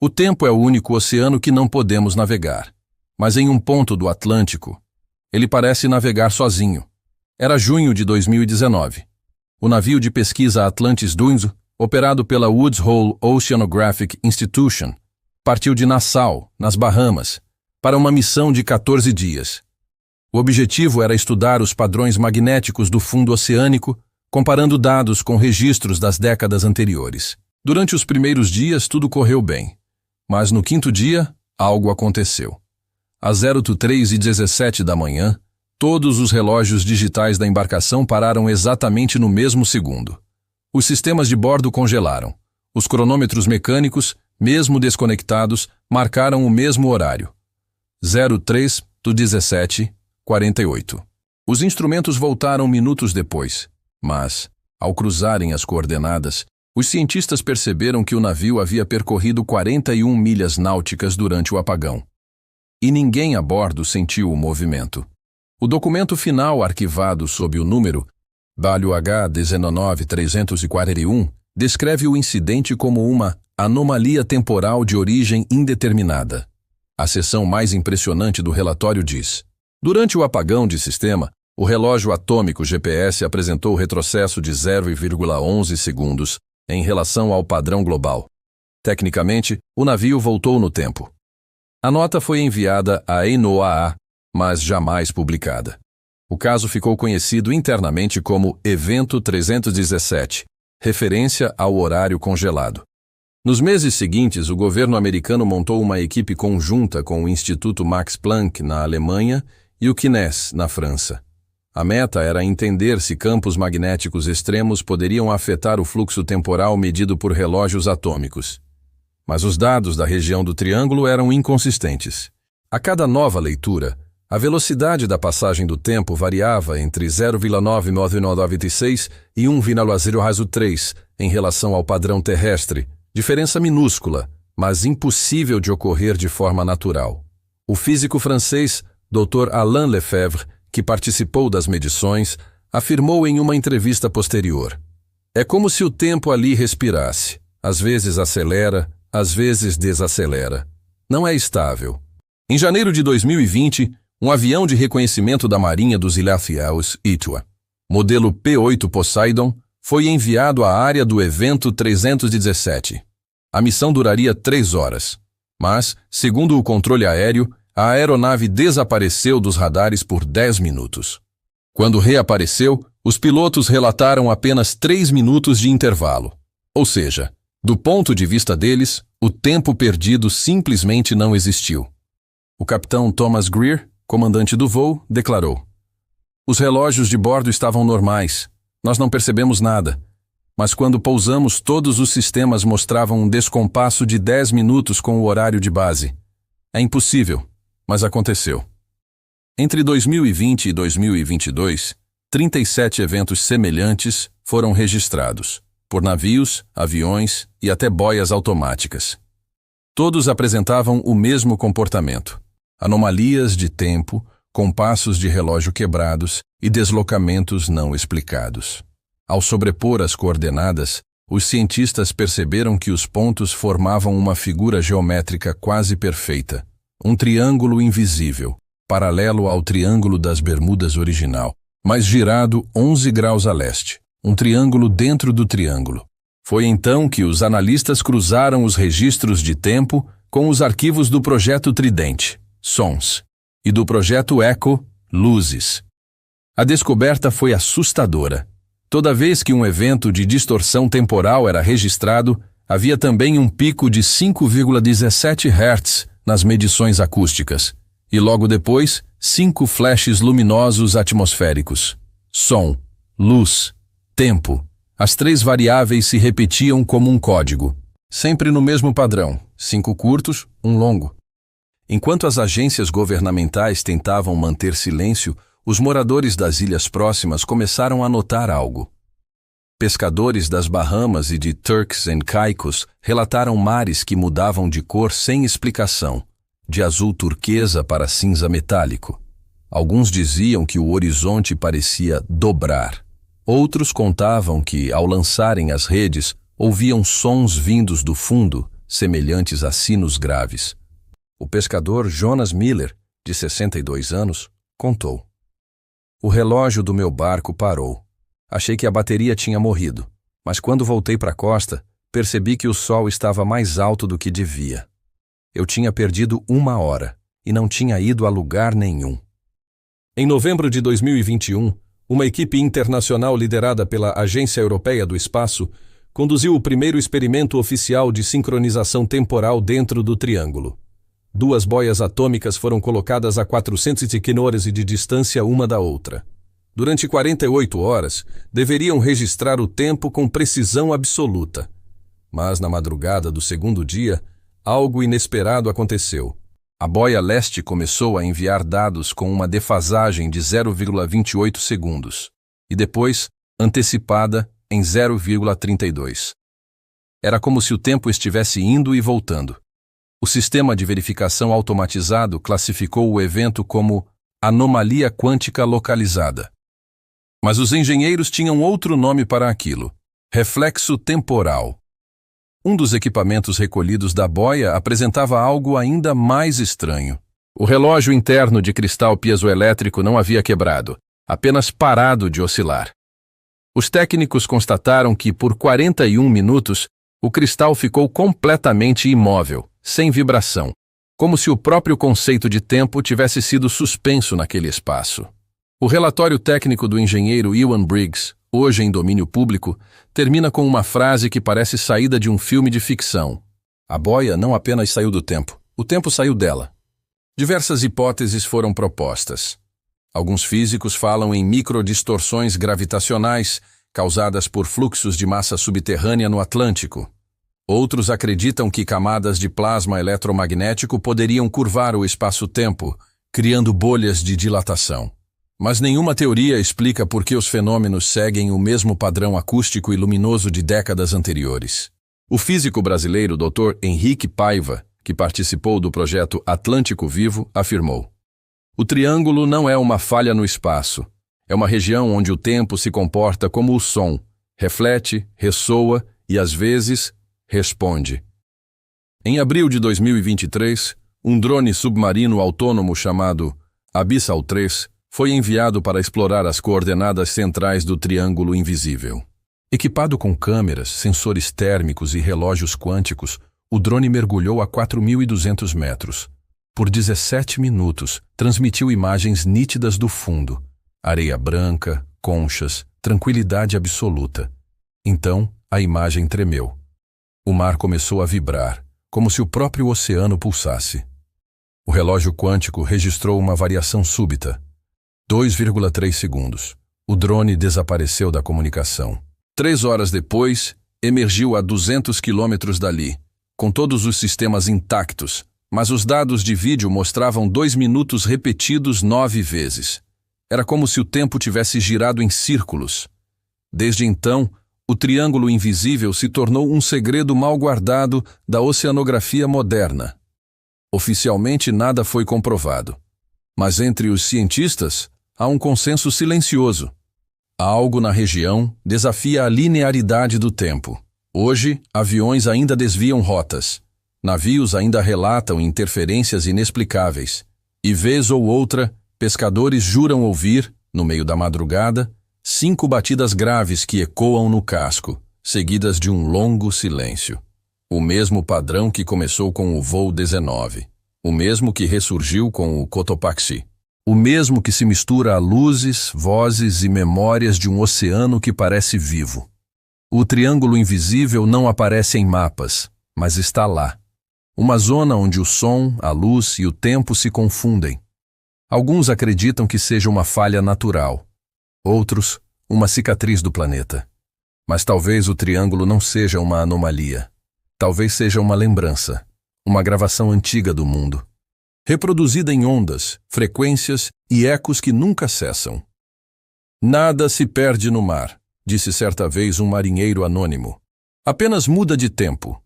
O tempo é o único oceano que não podemos navegar. Mas em um ponto do Atlântico, ele parece navegar sozinho. Era junho de 2019. O navio de pesquisa Atlantis Dunzo, operado pela Woods Hole Oceanographic Institution, partiu de Nassau, nas Bahamas, para uma missão de 14 dias. O objetivo era estudar os padrões magnéticos do fundo oceânico, comparando dados com registros das décadas anteriores. Durante os primeiros dias, tudo correu bem. Mas no quinto dia, algo aconteceu. Às 03h17 da manhã, todos os relógios digitais da embarcação pararam exatamente no mesmo segundo. Os sistemas de bordo congelaram. Os cronômetros mecânicos, mesmo desconectados, marcaram o mesmo horário. 03h17:48. Os instrumentos voltaram minutos depois, mas, ao cruzarem as coordenadas, os cientistas perceberam que o navio havia percorrido 41 milhas náuticas durante o apagão. E ninguém a bordo sentiu o movimento. O documento final arquivado sob o número WH19341 descreve o incidente como uma anomalia temporal de origem indeterminada. A seção mais impressionante do relatório diz: durante o apagão de sistema, o relógio atômico GPS apresentou retrocesso de 0,11 segundos em relação ao padrão global. Tecnicamente, o navio voltou no tempo. A nota foi enviada à NOAA, mas jamais publicada. O caso ficou conhecido internamente como Evento 317, referência ao horário congelado. Nos meses seguintes, o governo americano montou uma equipe conjunta com o Instituto Max Planck, na Alemanha, e o CNES, na França. A meta era entender se campos magnéticos extremos poderiam afetar o fluxo temporal medido por relógios atômicos. Mas os dados da região do Triângulo eram inconsistentes. A cada nova leitura, a velocidade da passagem do tempo variava entre 0,9996 e 1,003 em relação ao padrão terrestre, diferença minúscula, mas impossível de ocorrer de forma natural. O físico francês, Dr. Alain Lefebvre, que participou das medições, afirmou em uma entrevista posterior: é como se o tempo ali respirasse. Às vezes acelera, às vezes desacelera. Não é estável. Em janeiro de 2020, um avião de reconhecimento da Marinha dos Ilha-Fiels, Itua, modelo P-8 Poseidon, foi enviado à área do Evento 317. A missão duraria 3 horas, mas, segundo o controle aéreo, a aeronave desapareceu dos radares por 10 minutos. Quando reapareceu, os pilotos relataram apenas 3 minutos de intervalo. Ou seja, do ponto de vista deles, o tempo perdido simplesmente não existiu. O capitão Thomas Greer, comandante do voo, declarou: os relógios de bordo estavam normais. Nós não percebemos nada. Mas quando pousamos, todos os sistemas mostravam um descompasso de 10 minutos com o horário de base. É impossível, mas aconteceu. Entre 2020 e 2022, 37 eventos semelhantes foram registrados, por navios, aviões e até boias automáticas. Todos apresentavam o mesmo comportamento: anomalias de tempo, compassos de relógio quebrados e deslocamentos não explicados. Ao sobrepor as coordenadas, os cientistas perceberam que os pontos formavam uma figura geométrica quase perfeita, um triângulo invisível, paralelo ao Triângulo das Bermudas original, mas girado 11 graus a leste, um triângulo dentro do triângulo. Foi então que os analistas cruzaram os registros de tempo com os arquivos do projeto Tridente, sons, e do projeto Echo, luzes. A descoberta foi assustadora. Toda vez que um evento de distorção temporal era registrado, havia também um pico de 5,17 Hz nas medições acústicas, e logo depois, 5 flashes luminosos atmosféricos. Som, luz, tempo. As 3 variáveis se repetiam como um código, sempre no mesmo padrão: 5 curtos, 1 longo. Enquanto as agências governamentais tentavam manter silêncio, os moradores das ilhas próximas começaram a notar algo. Pescadores das Bahamas e de Turks and Caicos relataram mares que mudavam de cor sem explicação, de azul turquesa para cinza metálico. Alguns diziam que o horizonte parecia dobrar. Outros contavam que, ao lançarem as redes, ouviam sons vindos do fundo, semelhantes a sinos graves. O pescador Jonas Miller, de 62 anos, contou: "O relógio do meu barco parou. Achei que a bateria tinha morrido, mas quando voltei para a costa, percebi que o sol estava mais alto do que devia. Eu tinha perdido 1 hora e não tinha ido a lugar nenhum." Em novembro de 2021, uma equipe internacional liderada pela Agência Europeia do Espaço conduziu o primeiro experimento oficial de sincronização temporal dentro do Triângulo. 2 boias atômicas foram colocadas a 400 km de distância uma da outra. Durante 48 horas, deveriam registrar o tempo com precisão absoluta. Mas na madrugada do segundo dia, algo inesperado aconteceu. A boia leste começou a enviar dados com uma defasagem de 0,28 segundos e depois antecipada em 0,32. Era como se o tempo estivesse indo e voltando. O sistema de verificação automatizado classificou o evento como anomalia quântica localizada. Mas os engenheiros tinham outro nome para aquilo: reflexo temporal. Um dos equipamentos recolhidos da boia apresentava algo ainda mais estranho. O relógio interno de cristal piezoelétrico não havia quebrado, apenas parado de oscilar. Os técnicos constataram que, por 41 minutos, o cristal ficou completamente imóvel, sem vibração, como se o próprio conceito de tempo tivesse sido suspenso naquele espaço. O relatório técnico do engenheiro Ewan Briggs, hoje em domínio público, termina com uma frase que parece saída de um filme de ficção: "A boia não apenas saiu do tempo, o tempo saiu dela." Diversas hipóteses foram propostas. Alguns físicos falam em microdistorções gravitacionais causadas por fluxos de massa subterrânea no Atlântico. Outros acreditam que camadas de plasma eletromagnético poderiam curvar o espaço-tempo, criando bolhas de dilatação. Mas nenhuma teoria explica por que os fenômenos seguem o mesmo padrão acústico e luminoso de décadas anteriores. O físico brasileiro Dr. Henrique Paiva, que participou do projeto Atlântico Vivo, afirmou: "O triângulo não é uma falha no espaço. É uma região onde o tempo se comporta como o som, reflete, ressoa e, às vezes, responde." Em abril de 2023, um drone submarino autônomo chamado Abyssal 3 foi enviado para explorar as coordenadas centrais do Triângulo Invisível. Equipado com câmeras, sensores térmicos e relógios quânticos, o drone mergulhou a 4.200 metros. Por 17 minutos, transmitiu imagens nítidas do fundo: areia branca, conchas, tranquilidade absoluta. Então, a imagem tremeu. O mar começou a vibrar, como se o próprio oceano pulsasse. O relógio quântico registrou uma variação súbita. 2,3 segundos. O drone desapareceu da comunicação. 3 horas depois, emergiu a 200 quilômetros dali, com todos os sistemas intactos, mas os dados de vídeo mostravam 2 minutos repetidos 9 vezes. Era como se o tempo tivesse girado em círculos. Desde então, o Triângulo Invisível se tornou um segredo mal guardado da oceanografia moderna. Oficialmente nada foi comprovado. Mas entre os cientistas, há um consenso silencioso. Algo na região desafia a linearidade do tempo. Hoje, aviões ainda desviam rotas. Navios ainda relatam interferências inexplicáveis. E vez ou outra, pescadores juram ouvir, no meio da madrugada, 5 batidas graves que ecoam no casco, seguidas de um longo silêncio. O mesmo padrão que começou com o voo 19. O mesmo que ressurgiu com o Cotopaxi. O mesmo que se mistura a luzes, vozes e memórias de um oceano que parece vivo. O Triângulo Invisível não aparece em mapas, mas está lá. Uma zona onde o som, a luz e o tempo se confundem. Alguns acreditam que seja uma falha natural. Outros, uma cicatriz do planeta. Mas talvez o triângulo não seja uma anomalia. Talvez seja uma lembrança, uma gravação antiga do mundo, reproduzida em ondas, frequências e ecos que nunca cessam. "Nada se perde no mar", disse certa vez um marinheiro anônimo. "Apenas muda de tempo."